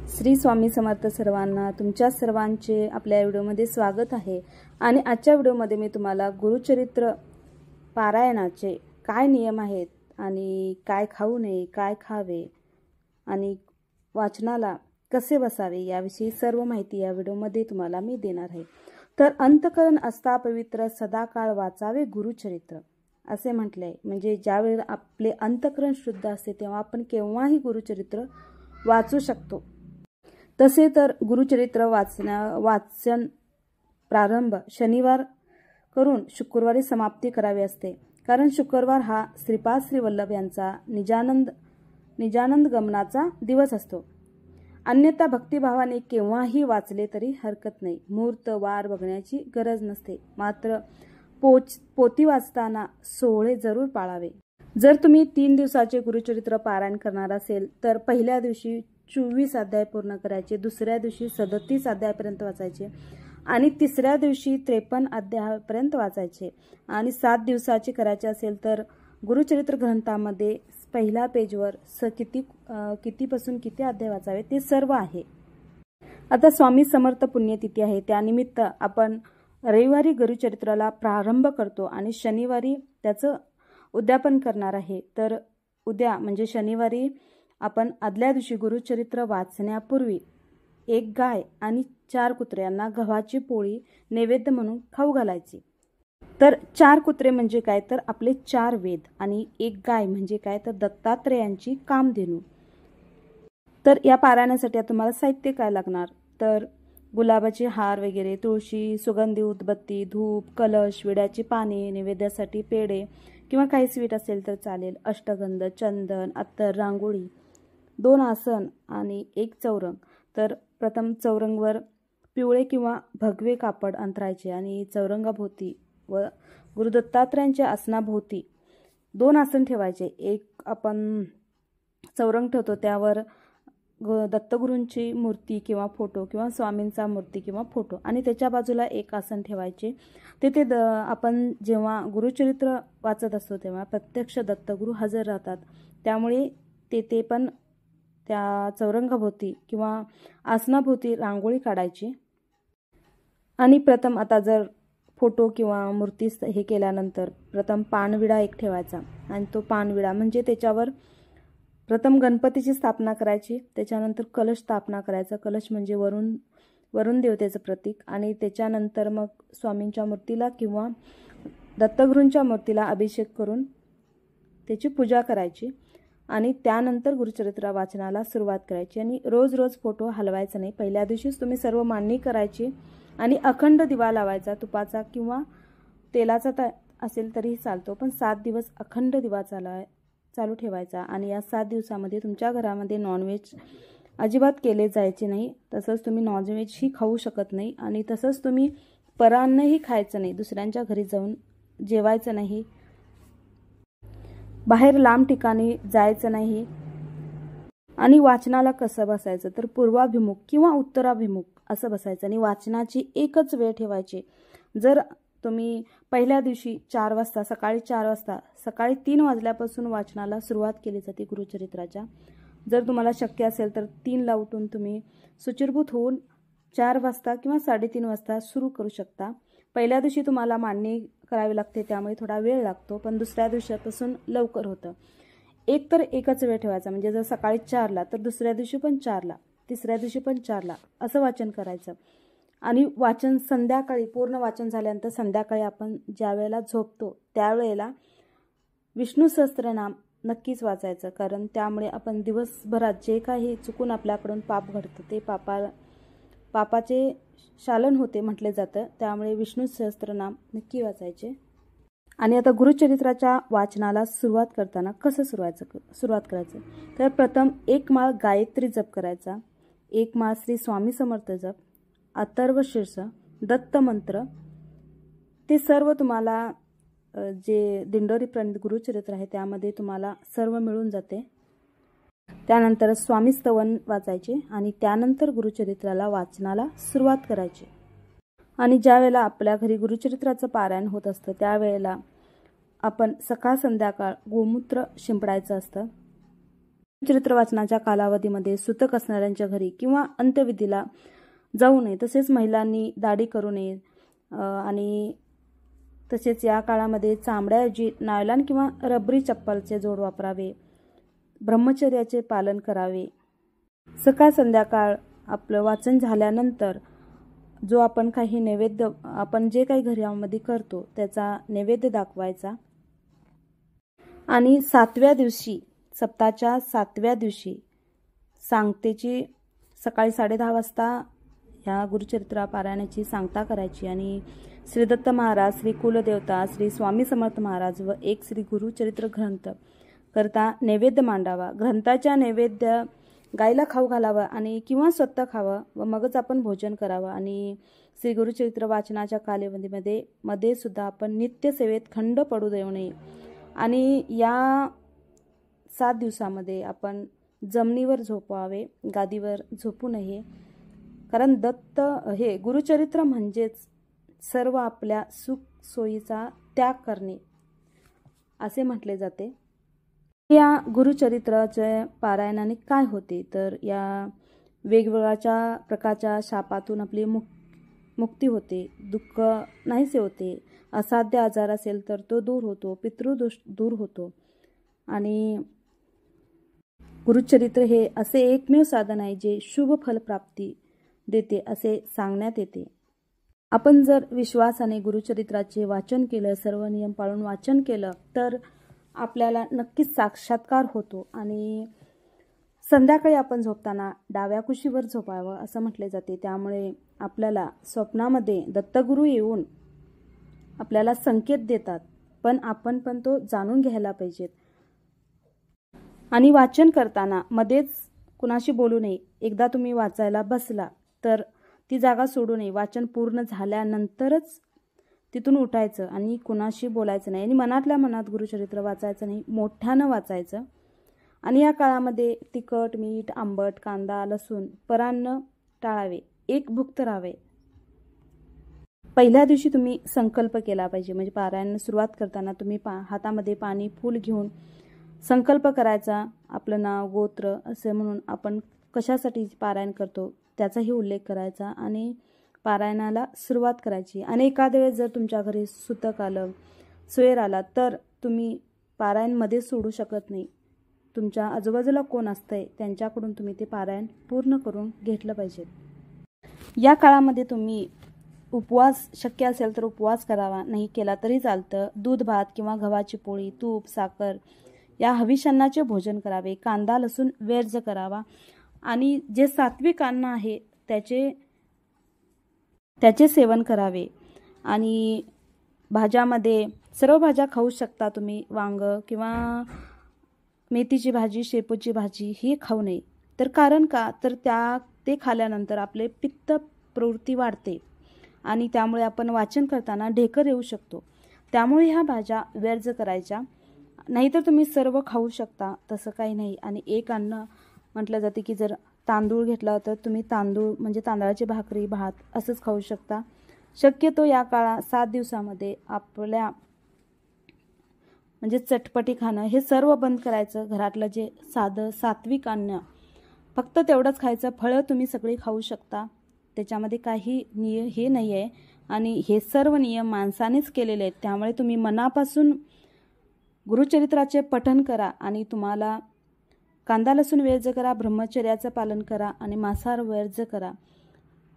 श्री स्वामी समर्थ सर्वांना तुमच्या सर्वांचे आपल्या व्हिडिओमध्ये स्वागत आहे। आणि आजच्या व्हिडिओमध्ये मी तुम्हाला गुरुचरित्र पारायणाचे काय नियम आहेत आणि काय खाऊ नये, काय खावे आणि वाचनाला कसे बसावे याविषयी सर्व माहिती या व्हिडिओमध्ये तुम्हाला मी देणार आहे। तर अंतःकरण असता पवित्र सदाकाळ वाचावे गुरुचरित्र असे म्हटले आहे। म्हणजे ज्यावेळी आपले अंतःकरण शुद्ध असते तेव्हा आपण केव्हाही गुरुचरित्र वाचू शकतो। तसे तर गुरुचरित्र वाचन प्रारंभ शनिवार करून शुक्रवारी समाप्ती करावी असते, कारण शुक्रवार हा श्रीपाद श्री वल्लभ यांचा निजानंद गमनाचा दिवस असतो। अन्यथा भक्तिभावाने केव्हाही वाचले तरी हरकत नाही, मुहूर्त वार बघण्याची गरज नसते। मात्र पोथी वाचताना सोहळे जरूर पाळावे। जर तुम्ही 3 दिवसाचे गुरुचरित्र पारायण करणार असेल तर पहिल्या दिवशी 24 अध्याय पूर्ण करायचे, दुसऱ्या दिवशी 37 अध्यायापर्यंत वाचायचे आणि तिसऱ्या दिवशी 53 अध्यायापर्यंत वाचायचे। आणि 7 दिवसाचे करायचे असेल तर गुरुचरित्र ग्रंथामध्ये पहिल्या पेजवर कितीपासून किती अध्याय वाचावे ते सर्व आहे। आता स्वामी समर्थ पुण्यतिथी आहे, त्यानिमित्त आपण रविवारी गुरुचरित्राला प्रारंभ करतो आणि शनिवारी त्याचं उद्यापन करणार आहे। तर उद्या म्हणजे शनिवारी आपण आदल्या दिवशी गुरुचरित्र वाचण्यापूर्वी 1 गाय आणि 4 कुत्र्यांना गव्हाची पोळी नैवेद्य म्हणून खाऊ घालायची। तर 4 कुत्रे म्हणजे काय तर आपले 4 वेद आणि 1 गाय म्हणजे काय तर दत्तात्रेयांची कामधेनू। तर या पारायणासाठी तुम्हाला साहित्य काय लागणार तर गुलाबाचे हार वगैरे, तुळशी, सुगंधी उदबत्ती, धूप, कलश, विड्याची पाने, नैवेद्यासाठी पेढे किंवा काही स्वीट असेल तर चालेल, अष्टगंध, चंदन, अत्तर, रांगोळी, 2 आसन आणि 1 चौरंग। तर प्रथम चौरंगवर पिवळे किंवा भगवे कापड अंथरायचे आणि चौरंगाभोवती व गुरुदत्तात्रेयांच्या आसनाभोवती 2 आसन ठेवायचे। एक आपण चौरंग ठेवतो त्यावर दत्तगुरूंची मूर्ती किंवा फोटो किंवा स्वामींचा मूर्ती किंवा फोटो आणि त्याच्या बाजूला 1 आसन ठेवायचे। तेथे आपण जेव्हा गुरुचरित्र वाचत असतो तेव्हा प्रत्यक्ष दत्तगुरू हजर राहतात, त्यामुळे तेथे पण त्या चौरंगाभोवती किंवा आसनाभोवती रांगोळी काढायची। आणि प्रथम आता जर फोटो किंवा मूर्ती हे केल्यानंतर प्रथम पानविडा 1 ठेवायचा आणि तो पानविडा म्हणजे त्याच्यावर प्रथम गणपतीची स्थापना करायची, त्याच्यानंतर कलश स्थापना करायचा। कलश म्हणजे वरुण देवतेचं प्रतीक आणि त्याच्यानंतर मग स्वामींच्या मूर्तीला किंवा दत्तगुरूंच्या मूर्तीला अभिषेक करून त्याची पूजा करायची आणि त्यानंतर गुरुचरित्र वाचनाला सुरुवात करायची। आणि रोज फोटो हलवायचा नाही, पहिल्या दिवशीच तुम्ही सर्व मांडणी करायची आणि अखंड दिवा लावायचा, तुपाचा किंवा तेलाचा असेल तरीही चालतो, पण 7 दिवस अखंड दिवा चालू ठेवायचा। आणि या 7 दिवसामध्ये तुमच्या घरामध्ये नॉनव्हेज अजिबात केले जायचे नाही, तसंच तुम्ही नॉनव्हेजही खाऊ शकत नाही आणि तसंच तुम्ही परान्नही खायचं नाही, दुसऱ्यांच्या घरी जाऊन जेवायचं नाही, बाहेर लांब ठिकाणी जायचं नाही। आणि वाचनाला कसं बसायचं तर पूर्वाभिमुख किंवा उत्तराभिमुख असं बसायचं आणि वाचनाची एकच वेळ ठेवायची। जर तुम्ही पहिल्या दिवशी 4 वाजता सकाळी 4 वाजता सकाळी 3 वाजल्यापासून वाचनाला सुरुवात केली जाते गुरुचरित्राच्या, जर तुम्हाला शक्य असेल तर 3ला उठून तुम्ही शुचिर्भूत होऊन 4 वाजता किंवा 3:30 वाजता सुरू करू शकता। पहिल्या दिवशी तुम्हाला मांडणी करावी लागते त्यामुळे थोडा वेळ लागतो, पण दुसऱ्या दिवसापासून लवकर होतं। एकच वेळ ठेवायचा, म्हणजे जर सकाळी 4ला तर दुसऱ्या दिवशी पण 4ला, तिसऱ्या दिवशी पण 4ला असं वाचन करायचं। आणि वाचन संध्याकाळी पूर्ण वाचन झाल्यानंतर संध्याकाळी आपण ज्या वेळेला झोपतो त्यावेळेला विष्णू सहस्त्रनाम नक्कीच वाचायचं, कारण त्यामुळे आपण दिवसभरात जे काही चुकून आपल्याकडून पाप घडतं ते पापाचे शालन होते म्हटले जातं, त्यामुळे विष्णू सहस्त्रनाम नक्की वाचायचे। आणि आता गुरुचरित्राच्या वाचनाला सुरुवात करताना कसं सुरुवात करायचं तर प्रथम 1 माळ गायत्री जप करायचा, 1 माळ श्री स्वामी समर्थ जप, अथर्व शीर्ष, दत्त मंत्र, ते सर्व तुम्हाला जे दिंडोरी प्रणित गुरुचरित्र आहे त्यामध्ये तुम्हाला सर्व मिळून जाते। त्यानंतर स्वामी स्तवन वाचायचे आणि त्यानंतर गुरुचरित्राला वाचनाला सुरुवात करायची। आणि ज्या वेळेला आपल्या घरी गुरुचरित्राचं पारायण होत असतं त्यावेळेला आपण सकाळ संध्याकाळ गोमूत्र शिंपडायचं असतं। चरित्र वाचनाच्या कालावधीमध्ये सुतक असणाऱ्यांच्या घरी किंवा अंत्यविधीला जाऊ नये, तसेच महिलांनी दाढी करू नये आणि तसेच या काळामध्ये चामड्याऐवजी नायलॉन किंवा रबरी चप्पलचे जोड वापरावे, ब्रह्मचर्याचे पालन करावे। सकाळ संध्याकाळ आपलं वाचन झाल्यानंतर जो आपण काही नैवेद्य आपण जे काही घरामध्ये करतो त्याचा नैवेद्य दाखवायचा आणि 7व्या दिवशी सप्ताहाच्या 7व्या दिवशी सांगतेची सकाळी 10:30 वाजता या गुरुचरित्र पारायणाची सांगता करायची आणि श्री दत्त महाराज, श्री कुलदेवता, श्री स्वामी समर्थ महाराज व एक श्री गुरुचरित्र ग्रंथ करता नैवेद्य मांडावा। ग्रंथाच्या नैवेद्य गायला खाऊ घालावा आणि किंवा स्वतः खावं व मगच आपण भोजन करावं। आणि श्री गुरुचरित्र वाचनाच्या कालावधीमध्ये सुद्धा आपण नित्यसेवेत खंड पडू देऊ नये आणि या 7 दिवसामध्ये आपण जमिनीवर झोपावे, गादीवर झोपू नये, कारण दत्त हे गुरुचरित्र म्हणजेच सर्व आपल्या सुख सोयीचा त्याग करणे असे म्हटले जाते। या गुरुचरित्राच्या पारायणाने काय होते तर या वेगवेगळ्या प्रकारच्या शापातून आपली मुक्ती होते, दुःख नाहीसे होते, असाध्य आजार असेल तर तो दूर होतो, पितृदोष दूर होतो आणि गुरुचरित्र हे असे एकमेव साधन आहे जे शुभ फल प्राप्ती देते असे सांगण्यात येते। आपण जर विश्वासाने गुरुचरित्राचे वाचन केलं, सर्व नियम पाळून वाचन केलं तर आपल्याला नक्कीच साक्षात्कार होतो आणि संध्याकाळी आपण झोपताना डाव्या कुशीवर झोपावं असं म्हटले जाते। त्यामुळे आपल्याला स्वप्नामध्ये दत्तगुरू येऊन आपल्याला संकेत देतात, पण आपण तो जाणून घ्यायला पाहिजेत आणि वाचन करताना मध्येच कुणाशी बोलू नये। एकदा तुम्ही वाचायला बसला तर ती जागा सोडू नये, वाचन पूर्ण झाल्यानंतरच तिथून उठायचं आणि कुणाशी बोलायचं नाही आणि मनातल्या मनात गुरुचरित्र वाचायचं नाही, मोठ्यानं वाचायचं। आणि या काळामध्ये तिखट, मीठ, आंबट, कांदा, लसूण, परान्न टाळावे, एक भुक्त राहावे। पहिल्या दिवशी तुम्ही संकल्प केला पाहिजे, म्हणजे पारायण सुरुवात करताना तुम्ही हातामध्ये पाणी फूल घेऊन संकल्प करायचा, आपलं नाव, गोत्र असे म्हणून आपण कशासाठी पारायण करतो त्याचाही उल्लेख करायचा आणि पारायणाला सुरुवात करायची। आणि एखाद्या वेळेस जर तुमच्या घरी सुतक आलं, सोयर आला तर तुम्ही पारायणमध्ये सोडू शकत नाही। तुमच्या आजूबाजूला कोण असतंय त्यांच्याकडून तुम्ही ते पारायण पूर्ण करून घेतलं पाहिजे। या काळामध्ये तुम्ही उपवास शक्य असेल तर उपवास करावा, नाही केला तरी चालतं। दूध भात किंवा गव्हाची पोळी, तूप, साखर या हविषान्नाचे भोजन करावे, कांदा लसूण वर्ज्य करावा आणि जे सात्विक अन्न आहे त्याचे सेवन करावे। आणि भाज्यामध्ये सर्व भाज्या खाऊ शकता तुम्ही, वांग किंवा मेथीची भाजी, शेपूची भाजी ही खाऊ नये। तर कारण का तर ते खाल्यानंतर आपले पित्त प्रवृत्ती वाढते आणि त्यामुळे आपण वाचन करताना ढेकर येऊ शकतो, त्यामुळे ह्या भाज्या वर्ज्य करायच्या। नाहीतर तुम्ही सर्व खाऊ शकता, तसं काही नाही। आणि एक अन्न म्हटलं जाते की जर तांदूळ घेतला तर तुम्ही तांदूळ म्हणजे तांदळाची भाकरी, भात असंच खाऊ शकता। शक्यतो या काळात 7 दिवसामध्ये आपल्या म्हणजे चटपटी खाणं हे सर्व बंद करायचं। घरातलं जे साधं सात्विक अन्न फक्त तेवढंच खायचं। फळं तुम्ही सगळी खाऊ शकता, त्याच्यामध्ये काही नियम हे नाही आहे आणि हे सर्व नियम माणसानेच केलेले आहेत। त्यामुळे तुम्ही मनापासून गुरुचरित्राचे पठण करा आणि तुम्हाला कांदा लसूण वर्ज्य करा, ब्रह्मचर्याचं पालन करा आणि मांसाहार वर्ज्य करा।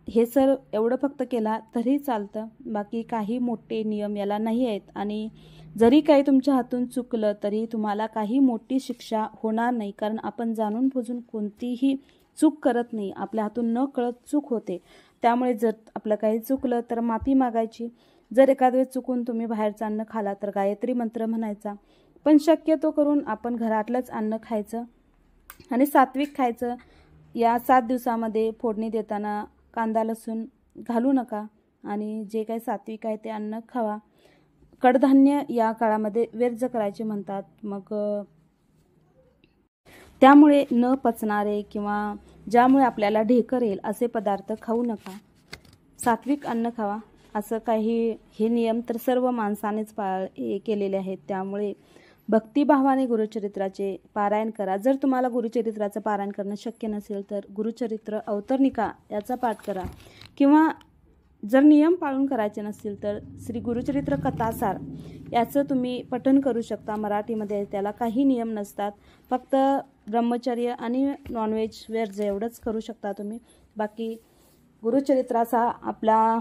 हे सर एवढं फक्त केला तरी चालतं, बाकी काही मोठे नियम याला नाही आहेत। आणि जरी काही तुमच्या हातून चुकलं तरी तुम्हाला काही मोठी शिक्षा होणार नाही, कारण आपण जाणून बुजून कोणतीही चूक करत नाही, आपल्या हातून न कळत चूक होते। त्यामुळे जर आपलं काही चुकलं तर माफी मागायची। जर एखाद्या वेळेस चुकून तुम्ही बाहेरचं अन्न खाला तर गायत्री मंत्र म्हणायचा, पण शक्यतो करून आपण घरातलंच अन्न खायचं आणि सात्विक खायचं। या 7 दिवसामध्ये फोडणी देताना कांदा लसूण घालू नका आणि जे काही सात्विक आहे ते अन्न खावा। कडधान्य या काळामध्ये वर्ज्य करायचे म्हणतात, मग त्यामुळे न पचणारे किंवा ज्यामुळे आपल्याला ढेकर येईल असे पदार्थ खाऊ नका, सात्विक अन्न खावा। असं काही हे नियम तर सर्व माणसानेच केलेले आहेत, त्यामुळे भक्तिभावाने गुरुचरित्राचे पारायण करा। जर तुम्हाला गुरुचरित्राचं पारायण करणं शक्य नसेल तर गुरुचरित्र अवतरणिका याचा पाठ करा, किंवा जर नियम पाळून करायचे नसतील तर श्री गुरुचरित्र कथासार याचं तुम्ही पठण करू शकता। मराठीमध्ये त्याला काही नियम नसतात, फक्त ब्रह्मचर्य आणि नॉनव्हेज व्हेज एवढंच करू शकता तुम्ही। बाकी गुरुचरित्राचा आपला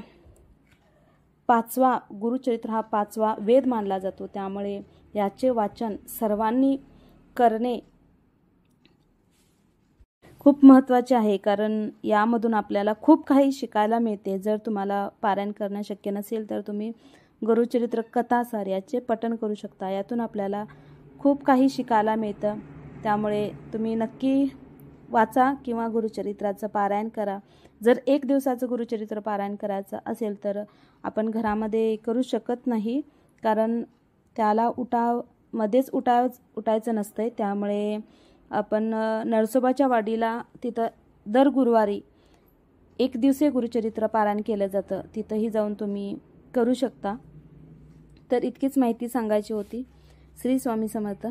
गुरुचरित्र हा 5वा वेद मानला जातो, त्यामुळे याचे वाचन सर्वांनी करणे खूप महत्त्वाचे आहे, कारण यामधून आपल्याला खूप काही शिकायला मिळते। जर तुम्हाला पारायण करणं शक्य नसेल तर तुम्ही गुरुचरित्र कथासार याचे पठण करू शकता, यातून आपल्याला खूप काही शिकायला मिळतं। त्यामुळे तुम्ही नक्की वाचा किंवा गुरुचरित्राचं पारायण करा। जर 1 दिवसाचं गुरुचरित्र पारायण करायचं असेल तर आपण घरामध्ये करू शकत नाही, कारण त्याला उठायचं नसतंय। त्यामुळे आपण नरसोबाच्या वाडीला तिथं दर गुरुवारी 1 दिवसीय गुरुचरित्र पारायण केलं जातं, तिथंही जाऊन तुम्ही करू शकता। तर इतकीच माहिती सांगायची होती। श्री स्वामी समर्थ।